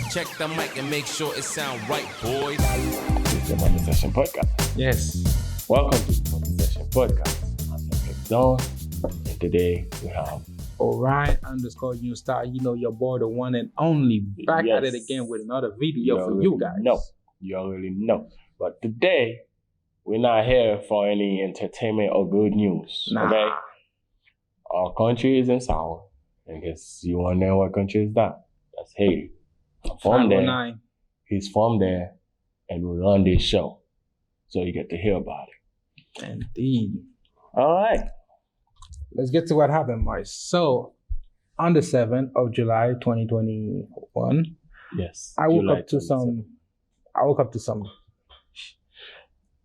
Check the mic and make sure it sound right, boys. It's the Money Session Podcast. Yes. Welcome to the Money Session Podcast. I'm NetflixDon, and today we have Orion_New Star. Your boy, the one and only, back at it again with another video for you guys. You already know. But today, we're not here for any entertainment or good news. Nah. Okay? Our country is in sour. I guess you want to know what country is that? That's Haiti. I'm from there. 509. He's from there, and we run this show. So you get to hear about it. Indeed. All right. Let's get to what happened, Moise. So, on the 7th of July, 2021, Yes. I woke up to some,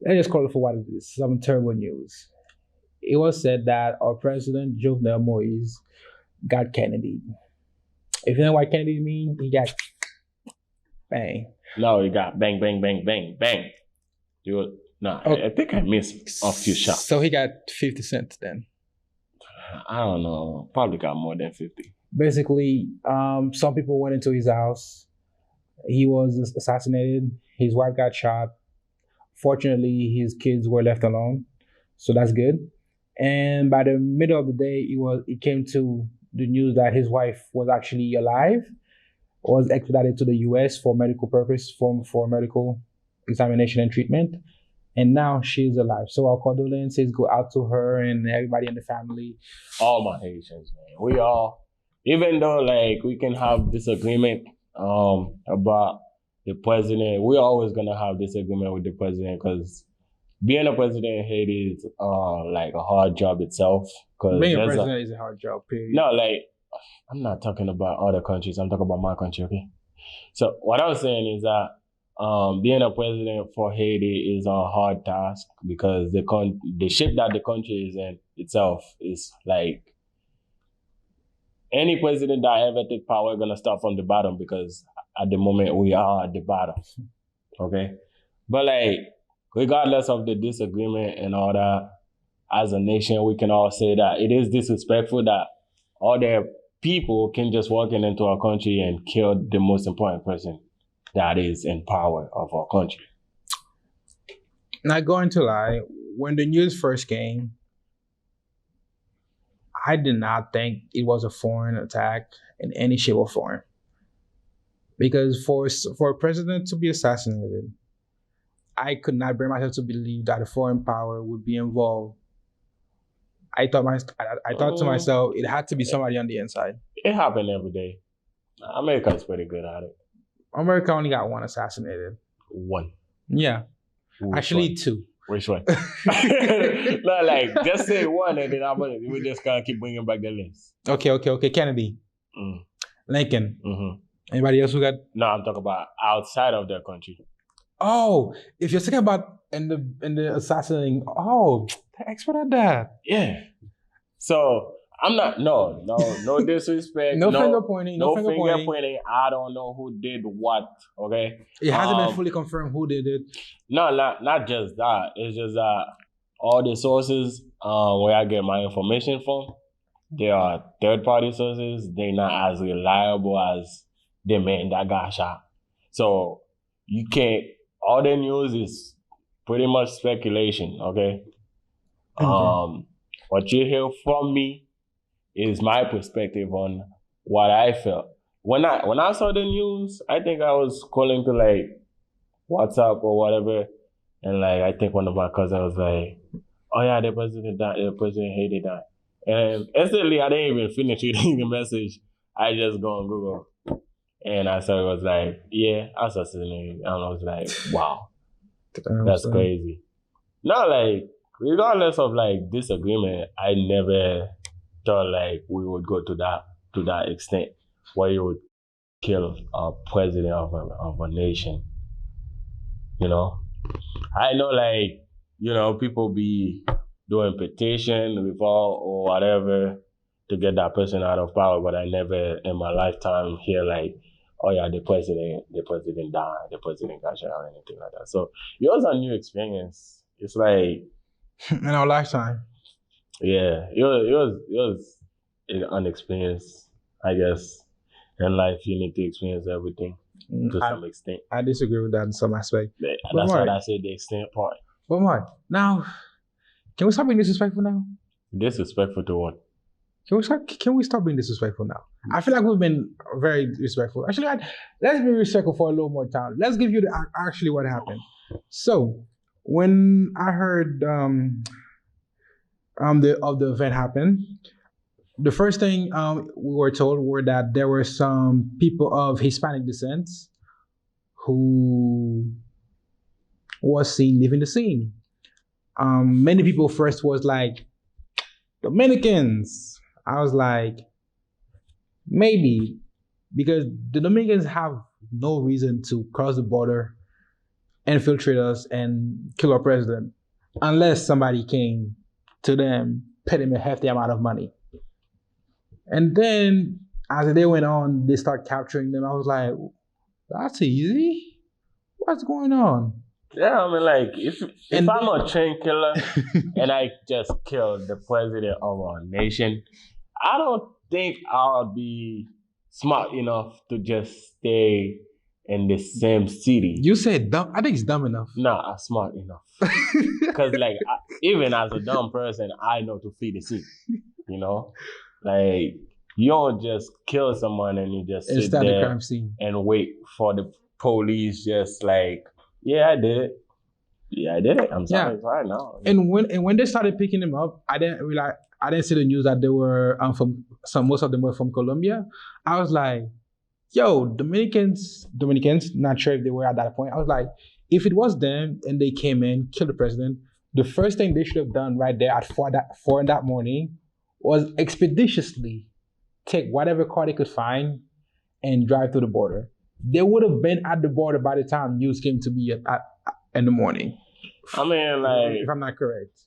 let's just call it for what it is, some terrible news. It was said that our president, Jovenel Moise, got Kennedy. If you know what Kennedy means, he got bang. No, you got bang, bang, bang, bang, bang. I think I missed a few shots. So he got 50 cents then. I don't know. Probably got more than 50. Basically, some people went into his house. He was assassinated. His wife got shot. Fortunately, his kids were left alone. So that's good. And by the middle of the day, it came to the news that his wife was actually alive, was extradited to the US for medical purpose, for medical examination and treatment. And now she's alive. So our condolences go out to her and everybody in the family. All my Haitians, man. We all, even though we can have disagreement about the president, we're always gonna have disagreement with the president because being a president in Haiti is a hard job itself. Being a president is a hard job, period. No, I'm not talking about other countries. I'm talking about my country, okay? So what I was saying is that being a president for Haiti is a hard task because the shape that the country is in itself is any president that ever take power is gonna start from the bottom because at the moment we are at the bottom, okay? But regardless of the disagreement and all that, as a nation, we can all say that it is disrespectful that all the people can just walk into our country and kill the most important person that is in power of our country. Not going to lie, when the news first came, I did not think it was a foreign attack in any shape or form. Because for a president to be assassinated, I could not bring myself to believe that a foreign power would be involved. I thought to myself, it had to be somebody on the inside. It happened every day. America's pretty good at it. America only got one assassinated. One. Yeah. Actually, two. Which one? No, just say one and then we just gonna keep bringing back the list. Okay. Kennedy. Lincoln. Mm-hmm. Anybody else who got? No, I'm talking about outside of their country. Oh, if you're talking about in the assassinating, thanks for that. Yeah. So I'm not no disrespect. No finger pointing. No finger pointing. I don't know who did what. Okay. It hasn't been fully confirmed who did it. No, not just that. It's just that all the sources where I get my information from, they are third-party sources. They're not as reliable as the man that got shot. So you can't. All the news is pretty much speculation. Okay. What you hear from me is my perspective on what I felt. When I saw the news, I think I was calling to WhatsApp or whatever, and I think one of my cousins was like, "Oh yeah, the president died. The president Haiti died." And instantly, I didn't even finish reading the message. I just go on Google, and I saw it was yeah, assassinated. And I was like, wow, that's crazy. No, regardless of disagreement, I never thought we would go to that extent where you would kill a president of a nation. You know, I know people be doing petition, revolt or whatever to get that person out of power, but I never in my lifetime hear oh yeah, the president died, the president got shot or anything like that. So it was a new experience. It's in our lifetime. Yeah, it was an experience, I guess. In life, you need to experience everything. to some extent. I disagree with that in some aspect. That's what I said, the extent part. But Mark, now, can we stop being disrespectful now? Disrespectful to what? Can we stop being disrespectful now? I feel like we've been very disrespectful. Actually, let's be respectful for a little more time. Let's give you actually what happened. So when I heard the event happen, the first thing we were told were that there were some people of Hispanic descent who was seen leaving the scene. Many people first was like, Dominicans. I was like, maybe, because the Dominicans have no reason to cross the border, infiltrate us, and kill our president, unless somebody came to them, paid them a hefty amount of money. And then, as the day went on, they start capturing them. I was like, that's easy? What's going on? Yeah, I mean, like, if I'm a train killer and I just killed the president of our nation, I don't think I'll be smart enough to just stay in the same city. You said dumb. I think it's dumb enough. No, I'm smart enough. Because, like, even as a dumb person, I know to flee the city. You know? Like, you don't just kill someone and you just sit there the crime scene and wait for the police just like, yeah, I did it. Yeah, I did it. I'm sorry. It's right now. And when they started picking them up, I didn't see the news that they were most of them were from Colombia. I was like, yo, Dominicans, not sure if they were at that point. I was like, if it was them and they came in, killed the president, the first thing they should have done right there at 4 in that morning was expeditiously take whatever car they could find and drive through the border. They would have been at the border by the time news came to me in the morning. I mean, like, if I'm not correct,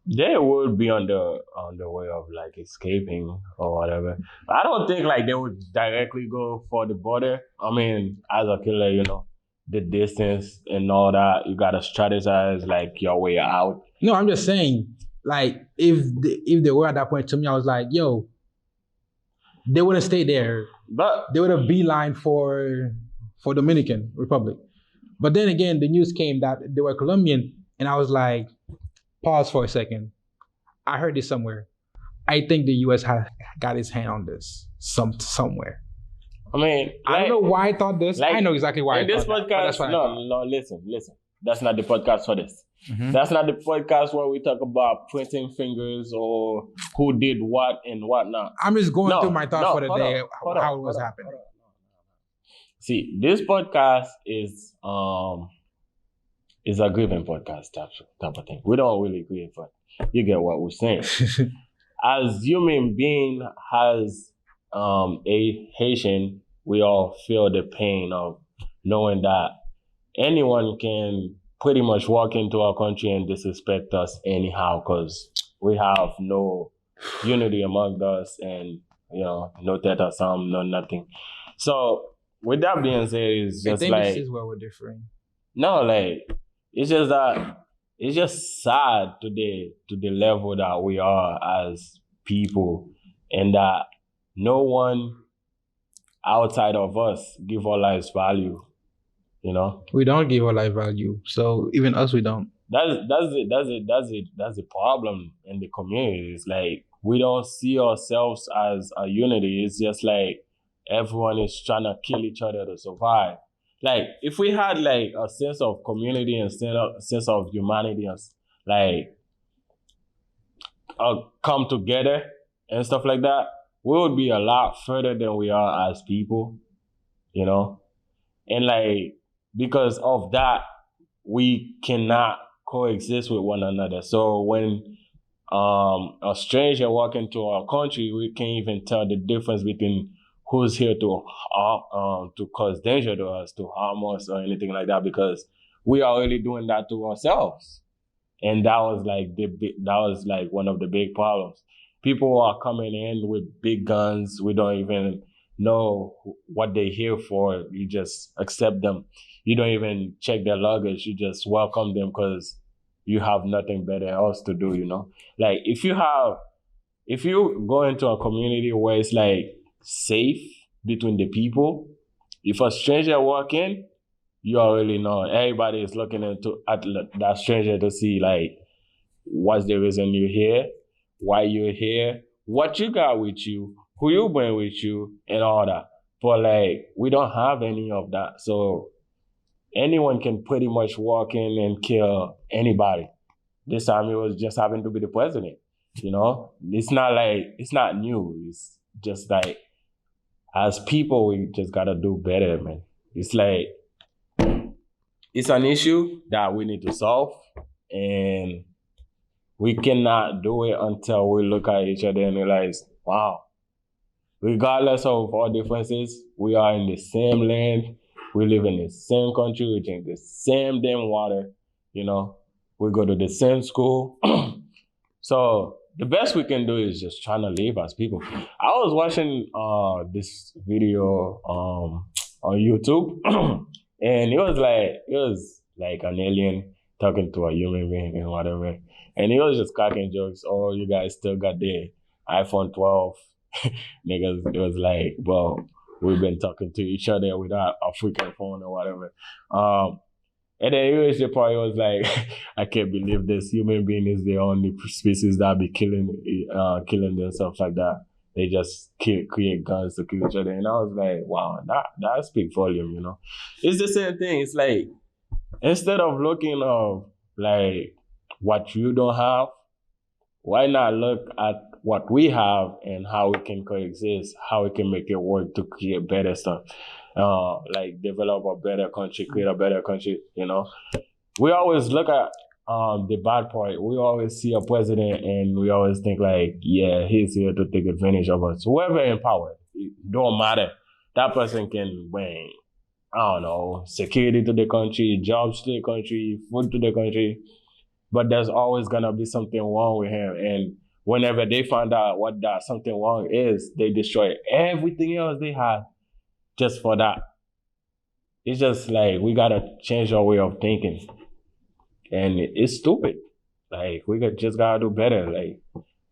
they would be on the way of like escaping or whatever. I don't think like they would directly go for the border. I mean, as a killer, you know, the distance and all that, you gotta strategize like your way out. No, I'm just saying, like, if they were at that point to me, I was like, yo, they wouldn't stay there. But they would have beeline for Dominican Republic. But then again, the news came that they were Colombian, and I was like, pause for a second. I heard this somewhere. I think the U.S. has got its hand on this somewhere. I mean, I don't know why I thought this. Like, I know exactly why. In this podcast, no, listen. That's not the podcast for this. Mm-hmm. That's not the podcast where we talk about pointing fingers or who did what and what not. I'm just going through my thoughts for the day, how it was happening. See, this podcast is a grieving podcast type of thing. We don't really grieve, but you get what we're saying. As human being, as a Haitian, we all feel the pain of knowing that anyone can pretty much walk into our country and disrespect us anyhow because we have no unity among us and, you know, no teta sam, no nothing. So with that being said, it's just like... this is where we're differing. No, like, it's just that, it's just sad to the level that we are as people and that no one outside of us give our lives value. You know, we don't give our life value, so even us, we don't. That's the problem in the community. It's like we don't see ourselves as a unity. It's just like everyone is trying to kill each other to survive. Like if we had like a sense of community and sense of humanity, and like come together and stuff like that, we would be a lot further than we are as people. You know, and like. Because of that, we cannot coexist with one another. So when a stranger walk into our country, we can't even tell the difference between who's here to cause danger to us, to harm us, or anything like that, because we are already doing that to ourselves. And that was like one of the big problems. People are coming in with big guns. We don't even know what they're here for. You just accept them. You don't even check their luggage. You just welcome them because you have nothing better else to do, you know? Like, if you go into a community where it's, like, safe between the people. If a stranger walk in, you already know. Everybody is looking at that stranger to see like what's the reason you're here, why you're here, what you got with you, who you bring with you, and all that. But like we don't have any of that, so anyone can pretty much walk in and kill anybody. This time it was just happened to be the president. You know, it's not new. It's just like as people, we just gotta do better, man. It's like it's an issue that we need to solve, and we cannot do it until we look at each other and realize, wow, regardless of our differences, we are in the same land, we live in the same country, we drink the same damn water, you know, we go to the same school. So the best we can do is just trying to live as people. I was watching this video on YouTube, and it was like an alien talking to a human being and whatever. And he was just cracking jokes. Oh, you guys still got the iPhone 12. Niggas, it was like, well, we've been talking to each other without a freaking phone or whatever. And then the part was like, I can't believe this human being is the only species that be killing themselves like that. They just create guns to kill each other. And I was like, wow, that speaks volume, you know. It's the same thing. It's like, instead of looking of like what you don't have, why not look at what we have and how we can coexist, how we can make it work to create better stuff, like develop a better country, create a better country, you know? We always look at the bad part. We always see a president and we always think like, yeah, he's here to take advantage of us. Whoever in power, it don't matter. That person can bring, I don't know, security to the country, jobs to the country, food to the country, but there's always gonna be something wrong with him. And whenever they find out what that something wrong is, they destroy everything else they had just for that. It's just like we gotta change our way of thinking. And it's stupid. Like just gotta do better. Like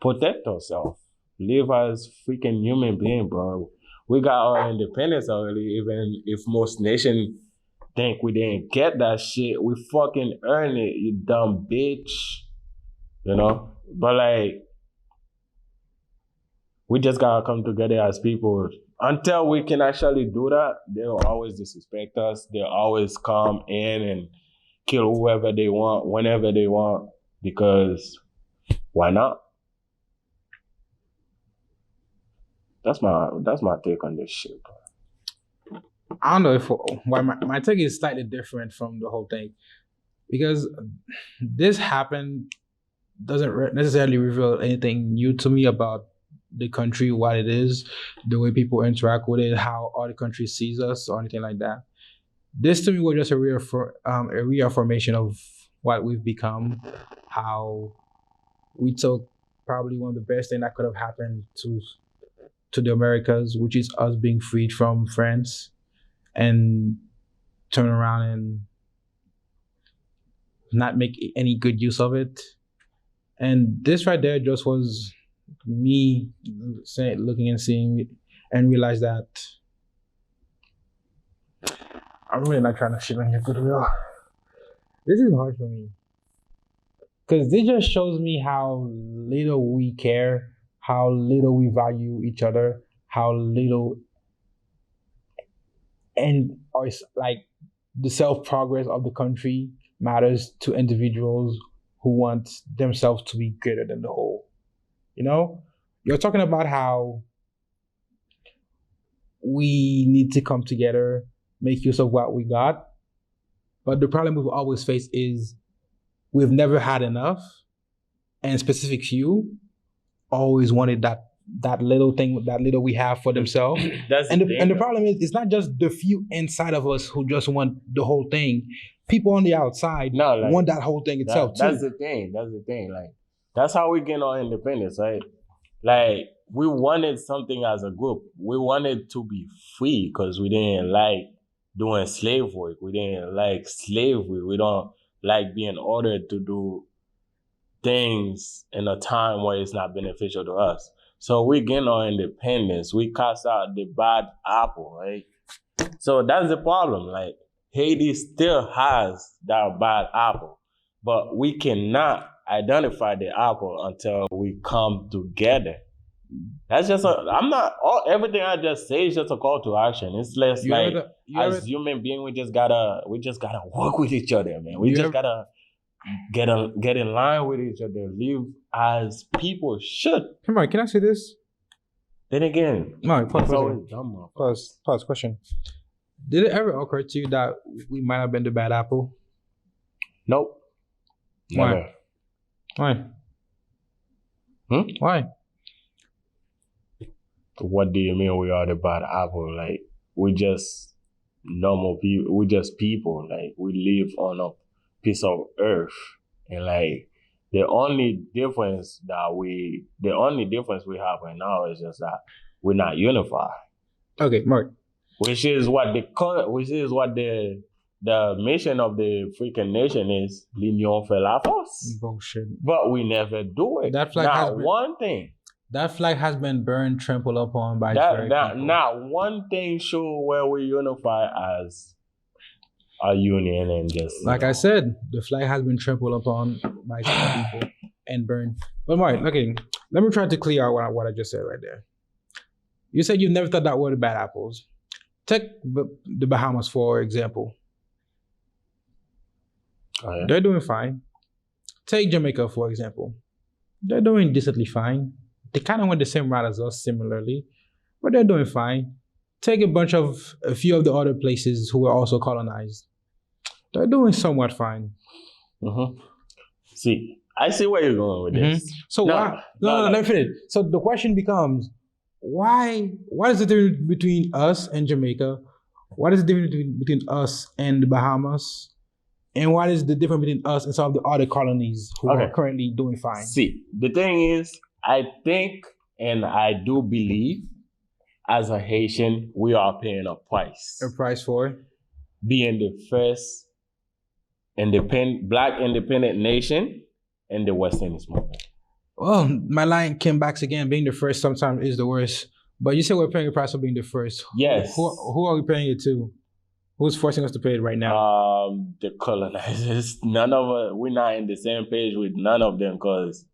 protect ourselves. Live as freaking human being, bro. We got our independence already, even if most nations think we didn't get that shit. We fucking earned it, you dumb bitch. You know? But like, we just gotta come together as people. Until we can actually do that, they'll always disrespect us. They'll always come in and kill whoever they want, whenever they want, because why not? That's my take on this shit, bro. I don't know if why my take is slightly different from the whole thing, because this happened doesn't necessarily reveal anything new to me about the country, what it is, the way people interact with it, how other countries sees us, or anything like that. This to me was just a reaffirmation of what we've become, how we took probably one of the best things that could have happened to the Americas, which is us being freed from France, and turn around and not make any good use of it. And this right there just was me looking and seeing and realize that I'm really not trying to shit on your goodwill. This is hard for me, because this just shows me how little we care, how little we value each other, how little and like the self-progress of the country matters to individuals who want themselves to be greater than the whole. You know, you're talking about how we need to come together, make use of what we got. But the problem we've always faced is we've never had enough, and specific few always wanted that little thing, that little we have for themselves. And the problem is, it's not just the few inside of us who just want the whole thing. People on the outside want that whole thing itself too. That's the thing. Like, that's how we gain our independence, right? Like, we wanted something as a group. We wanted to be free because we didn't like doing slave work. We didn't like slavery. We don't like being ordered to do things in a time where it's not beneficial to us. So we gain our independence. We cast out the bad apple, right? So that's the problem. Like Haiti still has that bad apple, but we cannot identify the apple until we come together. That's just everything I just say is just a call to action. It's less human beings, we just gotta work with each other, man. We just gotta get in line with each other, live as people should. Come on, can I say this? Then again, no, pause question. Did it ever occur to you that we might have been the bad apple? Nope. Never. Why? Why? What do you mean we are the bad apple? Like, we just normal people. We just people. Like, we live on a piece of earth. And like, the only difference we have right now is just that we're not unified. Okay, Mark. Which is what the mission of the freaking nation is. L'union fait la force. Bullshit. But we never do it. That flag That flag has been burned, trampled upon by people. Not one thing sure where we unify as a union and just... Like I said, the flag has been trampled upon by some people and burned. But Mark, okay, let me try to clear out what I just said right there. You said you never thought that were the bad apples. Take the Bahamas, for example. Oh, yeah. They're doing fine. Take Jamaica, for example. They're doing decently fine. They kind of went the same route as us, similarly, but they're doing fine. Take a few of the other places who were also colonized. They're doing somewhat fine. Mm-hmm. See, I see where you're going with this. So why? No, let me finish. So the question becomes, why? What is the difference between us and Jamaica? What is the difference between us and the Bahamas? And what is the difference between us and some of the other colonies who are currently doing fine? See, the thing is, I think and I do believe, as a Haitian, we are paying a price. A price for? Being the first Black independent nation in the West Indies movement. Well, my line came back again. Being the first sometimes is the worst. But you said we're paying a price for being the first. Yes. Who are we paying it to? Who's forcing us to pay it right now? The colonizers. None of us. We're not in the same page with none of them because,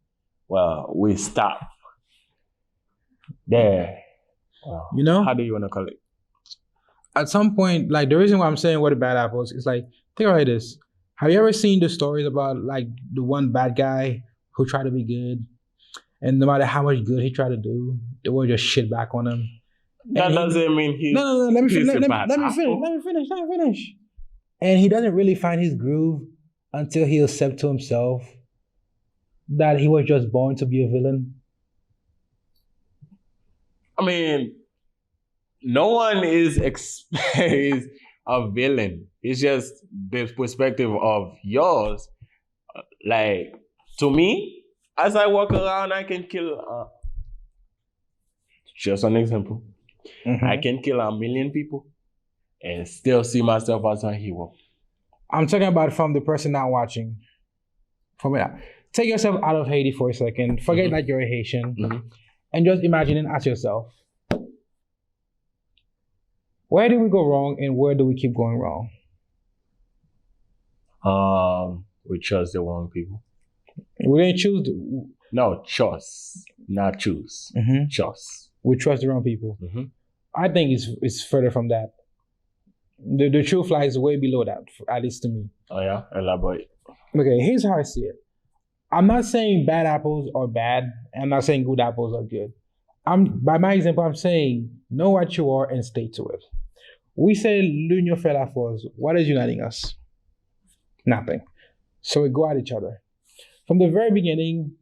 well, we stopped there. You know? How do you want to call it? At some point, like the reason why I'm saying what the bad apples is like, think about this. Have you ever seen the stories about like the one bad guy who tried to be good, and no matter how much good he tried to do, they will just shit back on him? That doesn't mean he's... No. Let me finish. And he doesn't really find his groove until he accepts to himself that he was just born to be a villain. I mean, no one is a villain. It's just the perspective of yours. Like, to me, as I walk around, I can kill... just an example. Mm-hmm. I can kill 1 million people and still see myself as a hero. I'm talking about from the person not watching. Take yourself out of Haiti for a second. Forget that you're a Haitian. And just imagine and ask yourself, where did we go wrong and where do we keep going wrong? We chose the wrong people. We didn't choose. No, chose, not choose. Chose. We trust the wrong people. I think it's further from that. The truth lies way below that, at least to me. Oh yeah? Elaborate. Okay, here's how I see it. I'm not saying bad apples are bad. I'm not saying good apples are good. By my example, I'm saying know what you are and stay to it. We say l'union fait la force. What is uniting us? Nothing. So we go at each other. From the very beginning,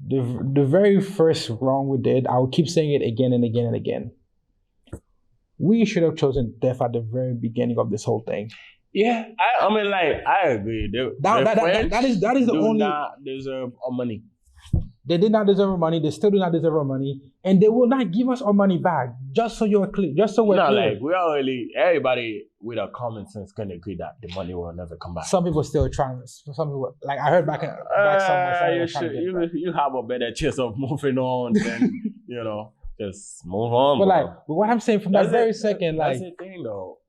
the very first wrong we did, I will keep saying it again and again and again. We should have chosen death at the very beginning of this whole thing. Yeah, I agree. That is the do only... not deserve our money. They did not deserve our money. They still do not deserve our money, and they will not give us our money back. Just so you're clear. Just so we're clear. Like we already, everybody with a common sense can agree that the money will never come back. Some people still trying. Some people, like I heard back somewhere. You have a better chance of moving on than just move on. But what I'm saying from that very second, that's the thing though.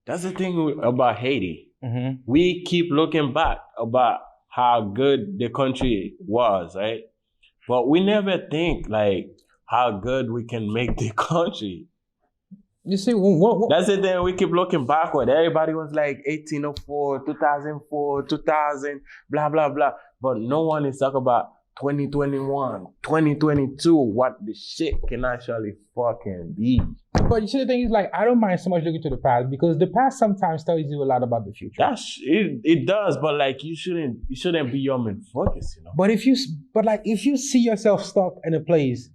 That's the thing about Haiti. Mm-hmm. We keep looking back about how good the country was, right? But we never think like how good we can make the country. You see, that's the thing. We keep looking backward. Everybody was like 1804, 2004, 2000, blah, blah, blah. But no one is talking about 2021, 2022, what the shit can actually fucking be. But you see, the thing is, like, I don't mind so much looking to the past because the past sometimes tells you a lot about the future. It does, but like you shouldn't be your main focus, But if you see yourself stuck in a place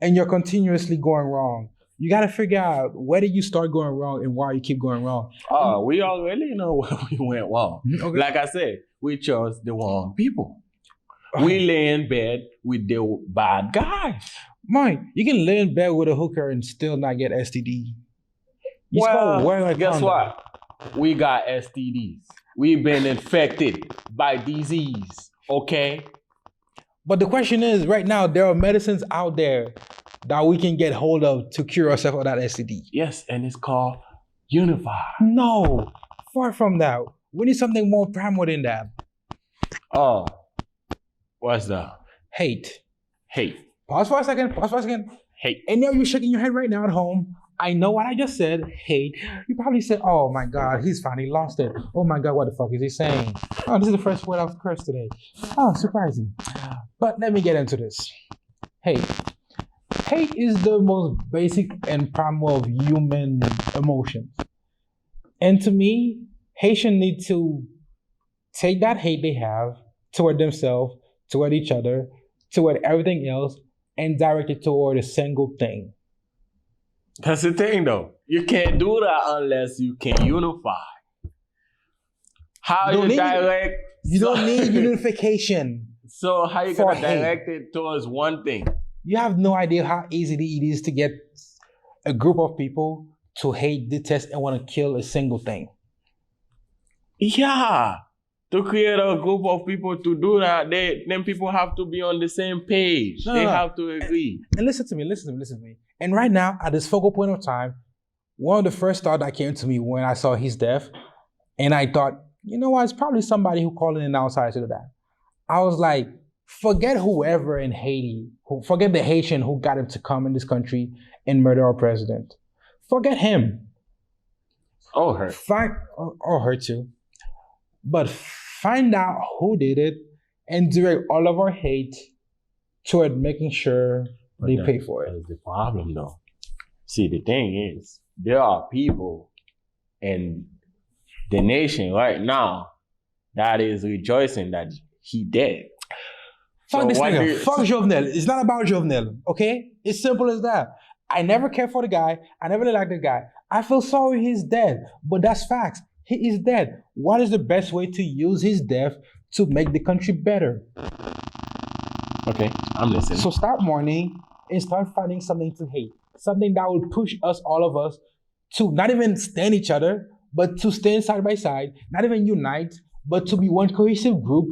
and you're continuously going wrong, you got to figure out where did you start going wrong and why you keep going wrong. Oh, we already know where we went wrong. Okay. Like I said, we chose the wrong people. We lay in bed with the bad guys. Mike, you can lay in bed with a hooker and still not get STD. Guess what? We got STDs. We've been infected by disease, okay? But the question is, right now, there are medicines out there that we can get hold of to cure ourselves of that STD. Yes, and it's called Unify. No, far from that. We need something more primal than that. Oh, what's that? Hate. Pause for a second. Hate. And now you're shaking your head right now at home. I know what I just said. Hate. You probably said, oh my God, he's finally lost it. Oh my God, what the fuck is he saying? Oh, this is the first word I've cursed today. Oh, surprising. But let me get into this. Hate. Hate is the most basic and primal of human emotions. And to me, Haitians need to take that hate they have toward themselves, toward each other, toward everything else, and direct it toward a single thing. That's the thing though. You can't do that unless you can unify. You don't need unification. So how you gonna direct it towards one thing? You have no idea how easy it is to get a group of people to hate, detest, and want to kill a single thing. Yeah. To create a group of people to do that, then people have to be on the same page. They have to agree. And listen to me. And right now, at this focal point of time, one of the first thoughts that came to me when I saw his death, and I thought, you know what, it's probably somebody who called in an outsider to do that. I was like, forget whoever in Haiti, forget the Haitian who got him to come in this country and murder our president. Forget him. Or her. Or her too. But find out who did it and direct all of our hate toward making sure they pay for it. That's the problem though. See, the thing is, there are people in the nation right now that is rejoicing that he dead. Fuck this nigga. Fuck Jovenel. It's not about Jovenel, okay? It's simple as that. I never cared for the guy. I never liked the guy. I feel sorry he's dead, but that's facts. He is dead. What is the best way to use his death to make the country better? Okay, I'm listening. So start mourning and start finding something to hate. Something that would push us, all of us, to not even stand each other, but to stand side by side, not even unite, but to be one cohesive group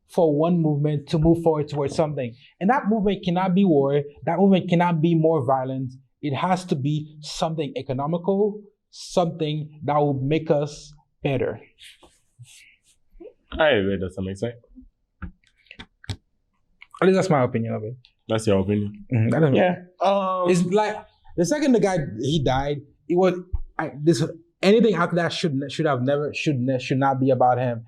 for one movement to move forward towards something. And that movement cannot be war. That movement cannot be more violent. It has to be something economical, something that will make us better. I agree. Does that make sense? At least that's my opinion of it. That's your opinion? Mm-hmm. Yeah. It's like the second the guy he died, it was anything after that should not be about him.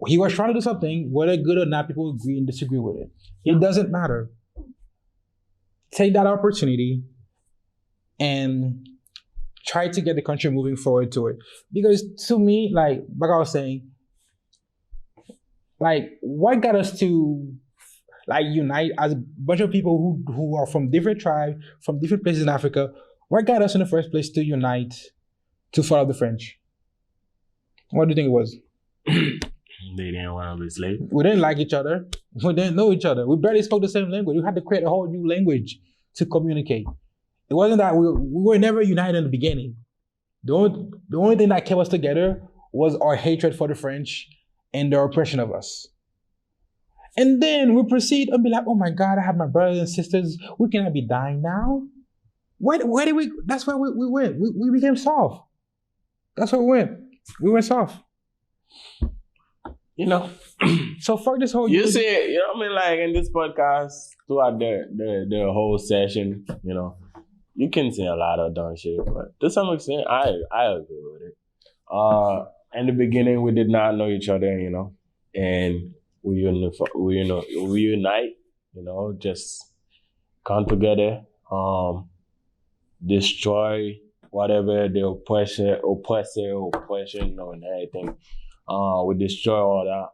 He was trying to do something, whether good or not, people agree and disagree with it. It doesn't matter. Take that opportunity and try to get the country moving forward to it. Because to me, like I was saying, like what got us to like unite as a bunch of people who are from different tribes, from different places in Africa, what got us in the first place to unite to follow the French? What do you think it was? They didn't want to be slaves. We didn't like each other. We didn't know each other. We barely spoke the same language. We had to create a whole new language to communicate. It wasn't that we were never united in the beginning. The only thing that kept us together was our hatred for the French and their oppression of us. And then we proceed and be like, oh my God, I have my brothers and sisters. We cannot be dying now. Where did we, that's where we went. We became soft. That's where we went. We went soft. You know. So fuck this whole... You see, you know what I mean? Like in this podcast, throughout the whole session, you know, you can say a lot of dumb shit, but to some extent, I agree with it. In the beginning, we did not know each other, you know, and we unite, you know, just come together, destroy whatever the oppression, and everything. We destroy all that.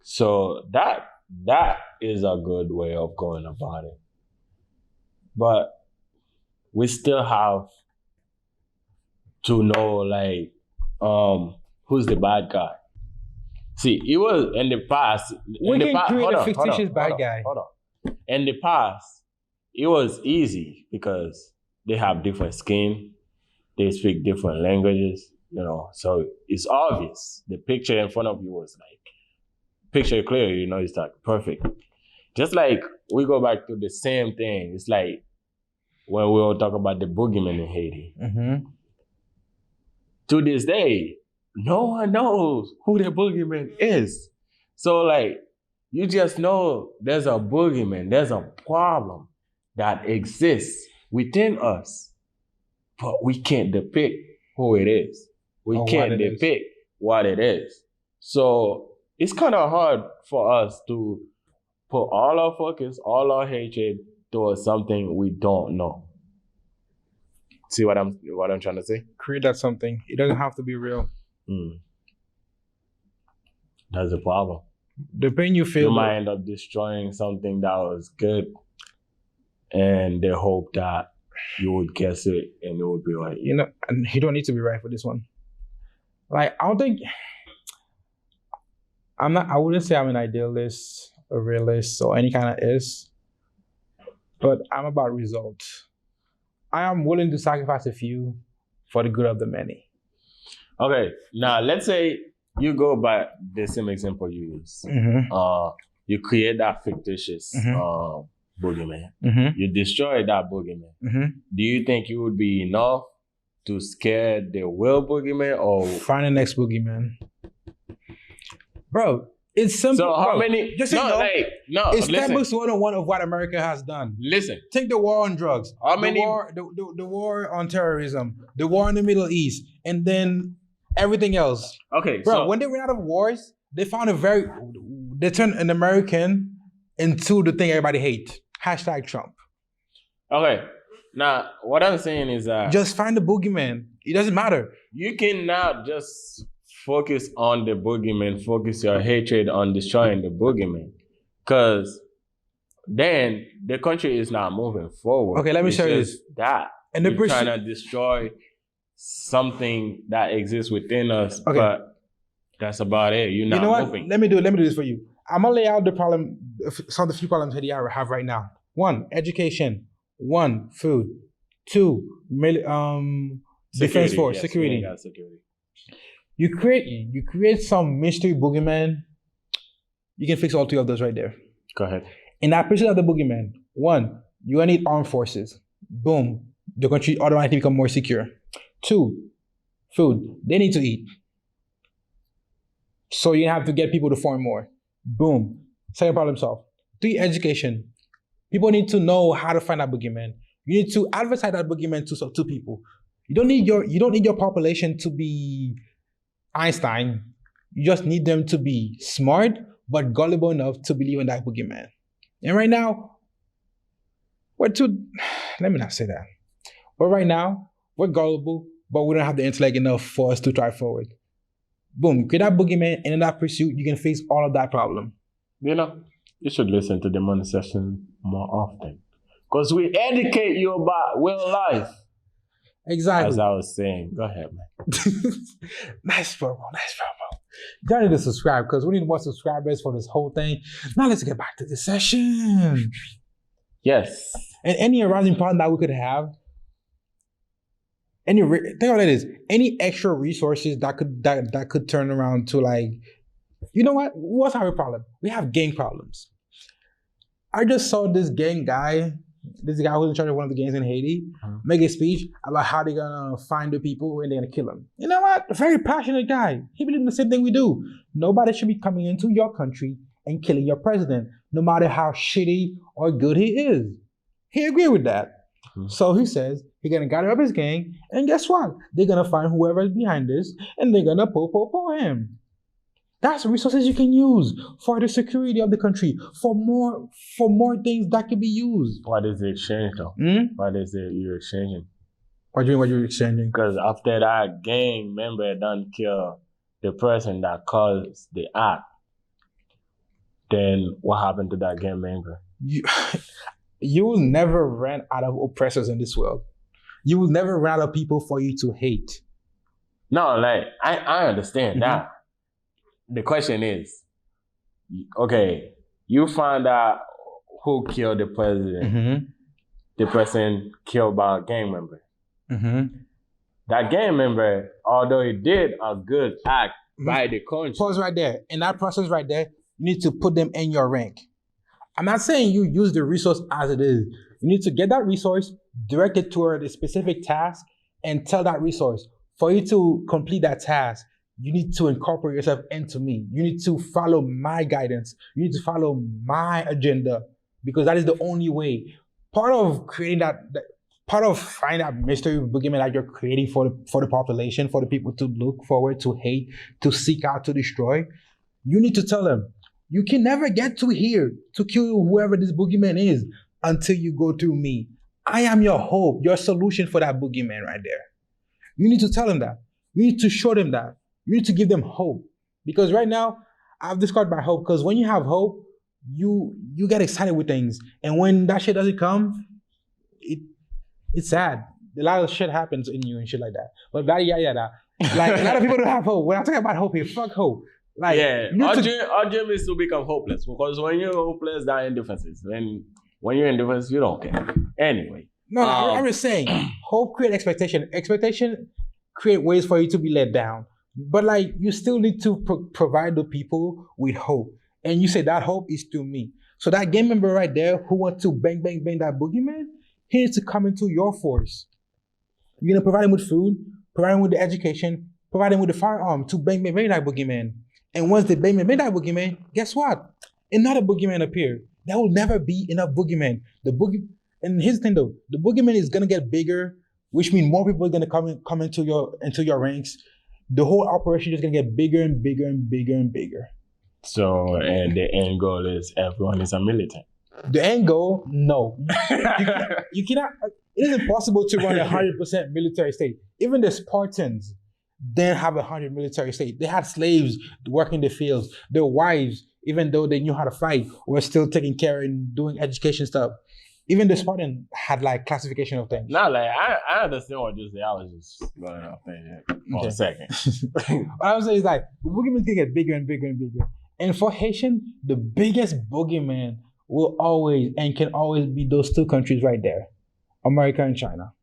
So that is a good way of going about it. But we still have to know, like, who's the bad guy. See, it was in the past. We can create a fictitious bad guy. Hold on. In the past, it was easy because they have different skin, they speak different languages, you know. So it's obvious. The picture in front of you was like, picture clear, you know, it's like perfect. Just like we go back to the same thing. It's like when we all talk about the boogeyman in Haiti. Mm-hmm. To this day, no one knows who the boogeyman is. So like, you just know there's a boogeyman, there's a problem that exists within us, but we can't depict who it is. We can't depict what it is. So it's kind of hard for us to put all our focus, all our hatred towards something we don't know. See what I'm trying to say? Create that something. It doesn't have to be real. That's the problem. The pain you feel. You might end up destroying something that was good, and they hope that you would guess it and it would be right. You know, and you don't need to be right for this one. Like, I don't think I wouldn't say I'm an idealist, a realist, or any kind of is, but I'm about results. I am willing to sacrifice a few for the good of the many. Okay, now let's say you go by the same example you use. Mm-hmm. You create that fictitious boogeyman. Mm-hmm. You destroy that boogeyman. Mm-hmm. Do you think it would be enough to scare the real boogeyman, or find the next boogeyman? Bro, it's simple. So how bro, many? Just it's textbooks 101 of what America has done. Listen. Take the war on drugs. How many? The war on terrorism. The war in the Middle East. And then everything else. Okay, bro, so when they ran out of wars, they found they turned an American into the thing everybody hates. # Trump. Okay. Now, what I'm saying is that just find the boogeyman. It doesn't matter. You cannot just focus on the boogeyman, focus your hatred on destroying the boogeyman. Because then the country is not moving forward. Okay, let me show you this. That. And you're trying to destroy something that exists within us, okay. But that's about it. You're not moving. Let me do this for you. I'm going to lay out the problem, some of the few problems Haiti have right now. 1, education. 1, food. 2, defense force, security. You create some mystery boogeyman. You can fix all 3 of those right there. Go ahead. In that picture of the boogeyman, 1, you're gonna need armed forces. Boom, the country automatically become more secure. 2, food. They need to eat. So you have to get people to farm more. Boom. Second problem solved. 3, education. People need to know how to find that boogeyman. You need to advertise that boogeyman to people. You don't need your population to be Einstein. You just need them to be smart but gullible enough to believe in that boogeyman. And right now, let me not say that. But right now, we're gullible, but we don't have the intellect enough for us to drive forward. Boom, create that boogeyman, and in that pursuit, you can fix all of that problem. You know, you should listen to the Money Session more often. Because we educate you about real life. Exactly. As I was saying. Go ahead, man. Nice promo. Y'all need to subscribe because we need more subscribers for this whole thing. Now let's get back to the session. Yes. And any arousing problem that we could have, think about it is any extra resources that could turn around to like, you know what? What's our problem? We have gang problems. I just saw this guy who's in charge of one of the gangs in Haiti, make a speech about how they're gonna find the people and they're gonna kill them. You know what? A very passionate guy. He believes in the same thing we do. Nobody should be coming into your country and killing your president, no matter how shitty or good he is. He agreed with that. So he says he's gonna gather up his gang, and guess what? They're gonna find whoever is behind this, and they're gonna pull him. That's resources you can use for the security of the country, for more things that can be used. What is the exchange though? What is it you're exchanging? What do you mean what you're exchanging? Because after that gang member done kill the person that caused the act, then what happened to that gang member? You will never run out of oppressors in this world. You will never run out of people for you to hate. No, like, I understand that. The question is, okay, you found out who killed the president. The person killed by a gang member. That gang member, although he did a good act by the country. Pause right there. In that process right there, you need to put them in your rank. I'm not saying you use the resource as it is. You need to get that resource, direct it toward a specific task, and tell that resource, for you to complete that task, you need to incorporate yourself into me. You need to follow my guidance. You need to follow my agenda, because that is the only way. Part of creating part of finding that mystery boogeyman that you're creating for the population, for the people to look forward, to hate, to seek out, to destroy, you need to tell them, you can never get to here to kill whoever this boogeyman is until you go through me. I am your hope, your solution for that boogeyman right there. You need to tell them that. You need to show them that. You need to give them hope. Because right now, I've discovered my hope, because when you have hope, you get excited with things. And when that shit doesn't come, it's sad. A lot of shit happens in you and shit like that. But like a lot of people don't have hope. When I'm talking about hope here, fuck hope. Like, yeah, our dream is to become hopeless, because when you're hopeless, there are indifferences. When you're indifferent, you don't care. Anyway. No, I'm just saying, hope create expectation. Expectation create ways for you to be let down. But like, you still need to provide the people with hope. And you say that hope is through me. So that gang member right there who wants to bang that boogeyman, he needs to come into your force. You're gonna provide him with food, provide him with the education, provide him with the firearm to bang that boogeyman. And once they bang that boogeyman, guess what? Another boogeyman appear. There will never be enough boogeyman. And here's the thing though, the boogeyman is gonna get bigger, which means more people are gonna come into your ranks. The whole operation is gonna get bigger and bigger and bigger and bigger. So, and the end goal is everyone is a militant. The end goal, no. You cannot, it is impossible to run 100% military state. Even the Spartans didn't have 100% military state. They had slaves working the fields. Their wives, even though they knew how to fight, were still taking care and doing education stuff. Even the Spartan had like classification of things. No, like I understand what you say. I was just going off there for a second. What I'm saying is like the boogeyman's gonna get bigger and bigger and bigger. And for Haitian, the biggest boogeyman will always and can always be those two countries right there, America and China.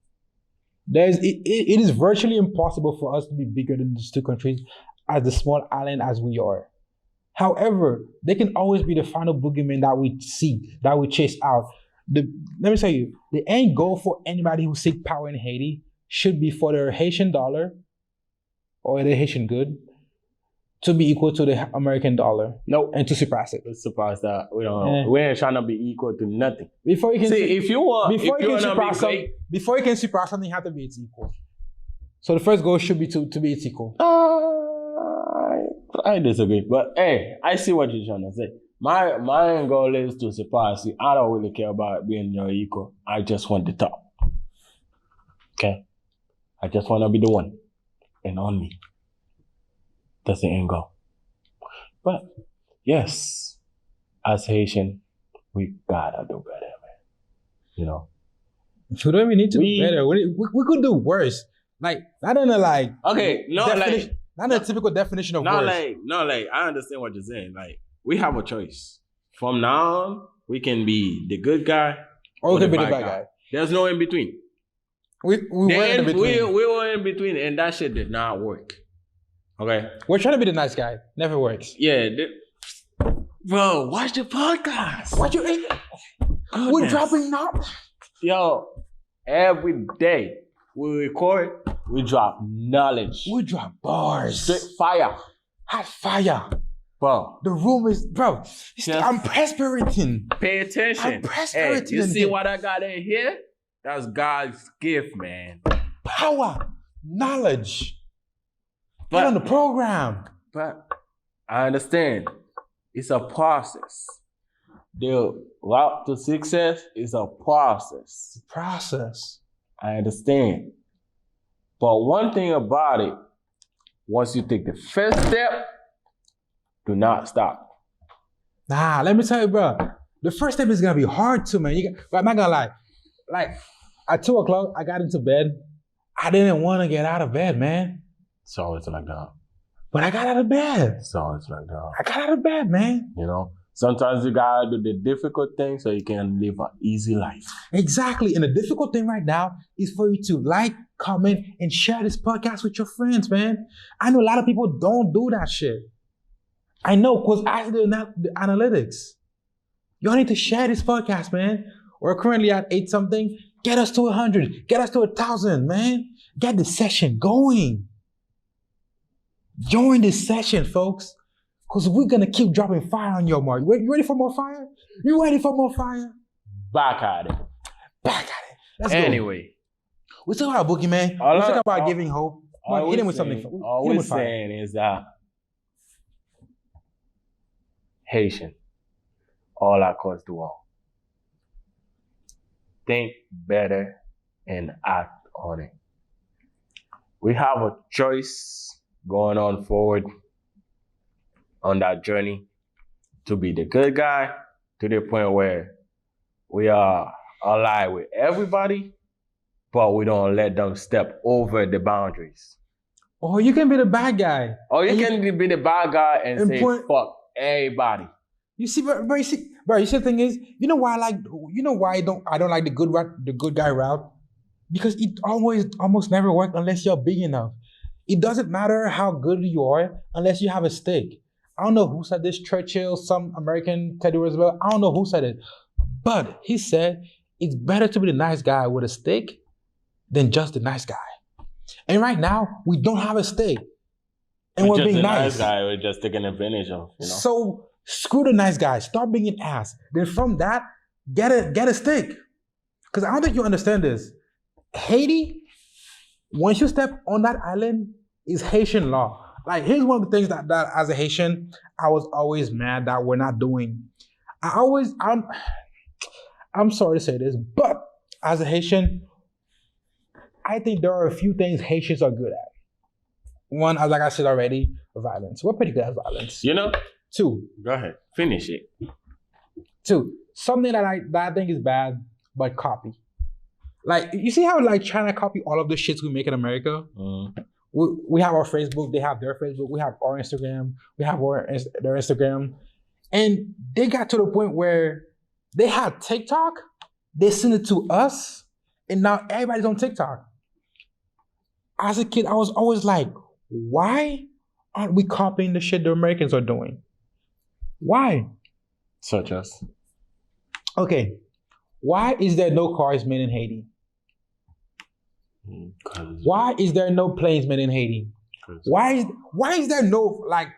It is virtually impossible for us to be bigger than these two countries as the small island as we are. However, they can always be the final boogeyman that we seek, that we chase out. Let me tell you, the end goal for anybody who seeks power in Haiti should be for the Haitian dollar or the Haitian good to be equal to the American dollar. Nope. And to surpass it. Let's surpass that. We don't. We ain't trying to be equal to nothing. Before you can surpass something, you have to be its equal. So the first goal should be to be its equal. I disagree, but hey, I see what you're trying to say. My end goal is to surpass you. I don't really care about being your equal. I just want the top. Okay? I just want to be the one and only. That's the end goal. But yes, as Haitian, we gotta do better, man. You know? We don't even need to do better. We could do worse. Like, I don't know, like... Okay, no, like... Not the typical definition of words. I understand what you're saying. Like, we have a choice. From now on, we can be the good guy or we can be the bad guy. There's no in between. We were in between. We were in between, and that shit did not work. Okay? We're trying to be the nice guy. Never works. Yeah. Bro, watch the podcast. What you eat? We're dropping knowledge. Yo, every day we record, we drop knowledge. We drop bars. Straight fire. Hot fire. Bro. The room is, bro. I'm perspiring. Pay attention. I'm perspiring. Hey, you see what I got in here? That's God's gift, man. Power. Knowledge. Get on the program. But I understand. It's a process. The route to success is a process. Process. I understand. But one thing about it, once you take the first step, do not stop. Nah, let me tell you, bro. The first step is gonna be hard too, man. But I'm not gonna lie. Like at 2 o'clock, I got into bed. I didn't want to get out of bed, man. It's always like that. But I got out of bed. It's always like that. I got out of bed, man. You know, sometimes you gotta do the difficult things so you can live an easy life. Exactly. And the difficult thing right now is for you to like, comment, and share this podcast with your friends, man. I know a lot of people don't do that shit. I know, because I do the analytics. Y'all need to share this podcast, man. We're currently at 8 something. Get us to 100. Get us to 1,000, man. Get the session going. Join this session, folks. Because we're going to keep dropping fire on your mark. You ready for more fire? You ready for more fire? Back at it. Back at it. Let's go. Anyway. We talk about Boogie, man. We talk about giving hope. Hit him with something. All we're saying is that Haitian, all across the world, think better and act on it. We have a choice going on forward on that journey to be the good guy to the point where we are allied with everybody, but we don't let them step over the boundaries. Or you can be the bad guy. Or you can be the bad guy and say fuck everybody. You see, bro, you see the thing is, you know why I don't like the good guy route? Because it almost never works unless you're big enough. It doesn't matter how good you are unless you have a stake. I don't know who said this, Churchill, some American, Teddy Roosevelt, I don't know who said it. But he said, it's better to be the nice guy with a stake than just the nice guy. And right now, we don't have a stake. And we're being nice. Nice guy, we're just taking advantage of, you know. So screw the nice guy. Start being an ass. Then from that, get a stake. Because I don't think you understand this. Haiti, once you step on that island, is Haitian law. Like, here's one of the things that as a Haitian, I was always mad that we're not doing. I'm sorry to say this, but as a Haitian, I think there are a few things Haitians are good at. One, like I said already, violence. We're pretty good at violence. You know? 2. Go ahead. Finish it. 2. Something that I think is bad, but copy. Like, you see how like China copy all of the shits we make in America? We have our Facebook, they have their Facebook, we have our Instagram, we have their Instagram. And they got to the point where they had TikTok, they sent it to us, and now everybody's on TikTok. As a kid, I was always like, why aren't we copying the shit the Americans are doing? Why? Such as? Okay, why is there no cars made in Haiti? Why is there no planes made in Haiti? Why is there no like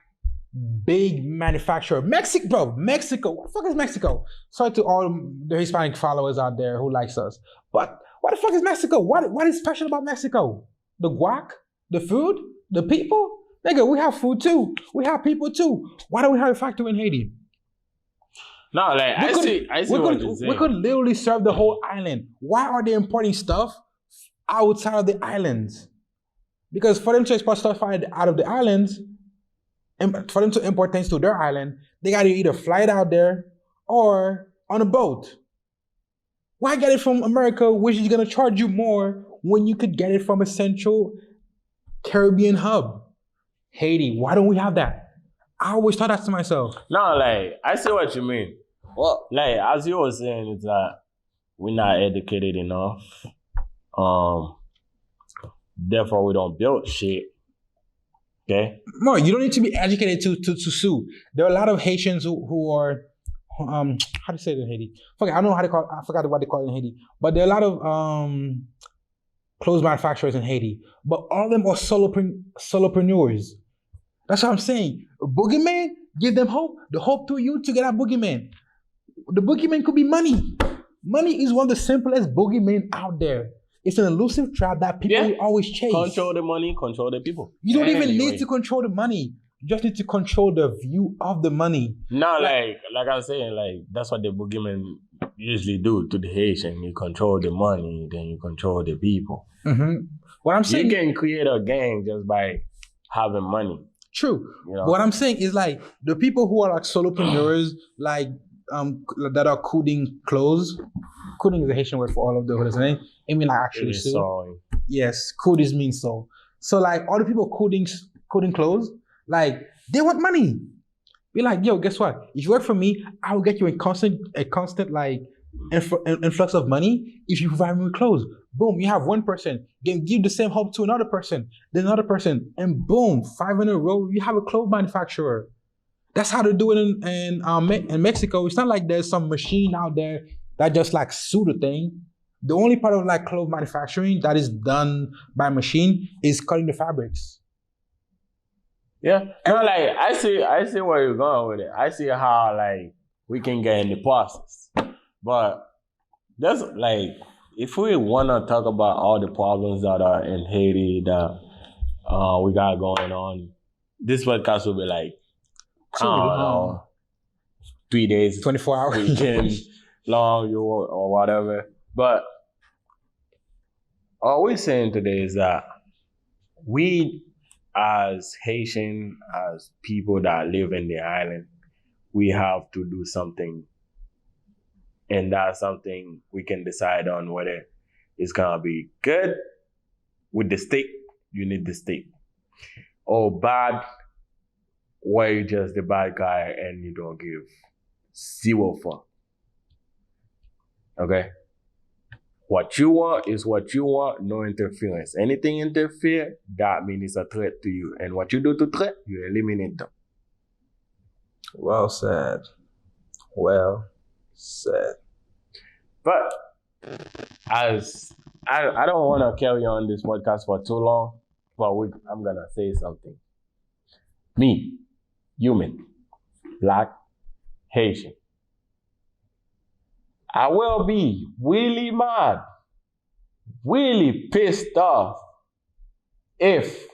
big manufacturer? Mexico. What the fuck is Mexico? Sorry to all the Hispanic followers out there who likes us, but what the fuck is Mexico? What is special about Mexico? The guac? The food? The people? Nigga, we have food too. We have people too. Why don't we have a factory in Haiti? No, like I see what you're saying. We could literally serve the whole island. Why are they importing stuff outside of the islands? Because for them to export stuff out of the islands, and for them to import things to their island, they gotta either fly it out there or on a boat. Why get it from America, which is gonna charge you more when you could get it from a central Caribbean hub? Haiti. Why don't we have that? I always thought that to myself. No, like, I see what you mean. Well, like, as you were saying, it's that we're not educated enough. Therefore, we don't build shit. Okay? No, you don't need to be educated to sue. There are a lot of Haitians who are, how do you say it in Haiti? I don't know how to call it. I forgot what they call it in Haiti. But there are a lot of clothes manufacturers in Haiti. But all of them are solopreneurs. That's what I'm saying. A boogeyman, give them hope. The hope to you to get a boogeyman. The boogeyman could be money. Money is one of the simplest boogeymen out there. It's an elusive trap that people will always chase. Control the money, control the people. You don't even need to control the money. You just need to control the view of the money. No, like I'm saying, like that's what the boogeymen usually do to the Haitian. You control the money, then you control the people. Mm-hmm. What I'm saying, you can create a gang just by having money. True. You know? What I'm saying is like the people who are like solopreneurs, like that are coding clothes. Coding is a Haitian word for all of the hoodies, right? I mean, like actually so. Yes, coding means so. So like all the people coding clothes, like they want money. Be like, yo, guess what? If you work for me, I will get you a constant like influx of money if you provide me with clothes. Boom, you have one person, then give the same hope to another person, then another person, and boom, 5 in a row, you have a clothes manufacturer. That's how they do it in Mexico. It's not like there's some machine out there that just like sew the thing. The only part of like clothes manufacturing that is done by machine is cutting the fabrics. Yeah, no, like I see where you're going with it. I see how like we can get in the process, but that's like if we want to talk about all the problems that are in Haiti that we got going on, this podcast will be like I don't know, 3 days, 24 hours, weekend long, or whatever. But all we're saying today is that we, as Haitian, as people that live in the island, we have to do something. And that's something we can decide on whether it's gonna be good with the state, you need the state, or bad, where you're just the bad guy and you don't give zero fuck. Okay? What you want is what you want, no interference. Anything interfere, that means it's a threat to you. And what you do to threat, you eliminate them. Well said. Well said. But as I don't want to carry on this podcast for too long, but I'm gonna say something. Me, human, Black, Haitian, I will be really mad, really pissed off if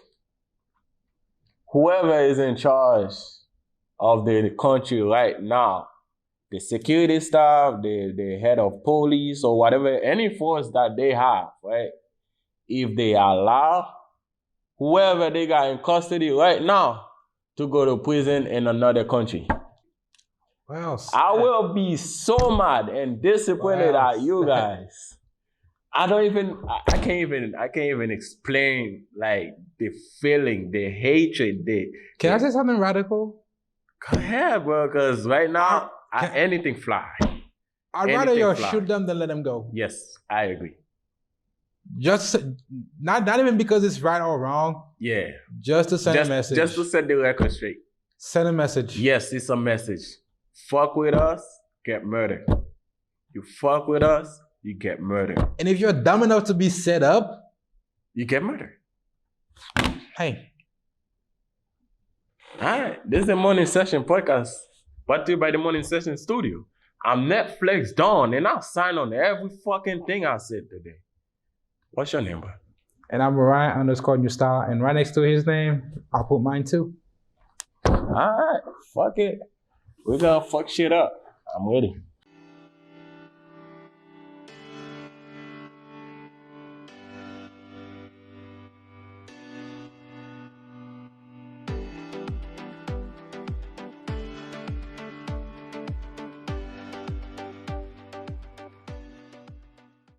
whoever is in charge of the country right now, the security staff, the head of police or whatever, any force that they have, right? If they allow whoever they got in custody right now to go to prison in another country. Wow, I will be so mad and disappointed at you guys. I can't even explain like the feeling, the hatred. Can I say something radical? Go ahead, bro, because right now, anything fly. I'd rather you shoot them than let them go. Yes, I agree. Just not even because it's right or wrong. Yeah. Just to send a message. Just to set the record straight. Send a message. Yes, it's a message. Fuck with us, get murdered. You fuck with us, you get murdered. And if you're dumb enough to be set up, you get murdered. Hey. All right, this is the Morning Session podcast brought to you by the Morning Session Studio. I'm NetflixDon, and I'll sign on every fucking thing I said today. What's your name, bro? And I'm Ryan_New_Style, and right next to his name, I'll put mine too. All right, fuck it. We're gonna fuck shit up. I'm ready.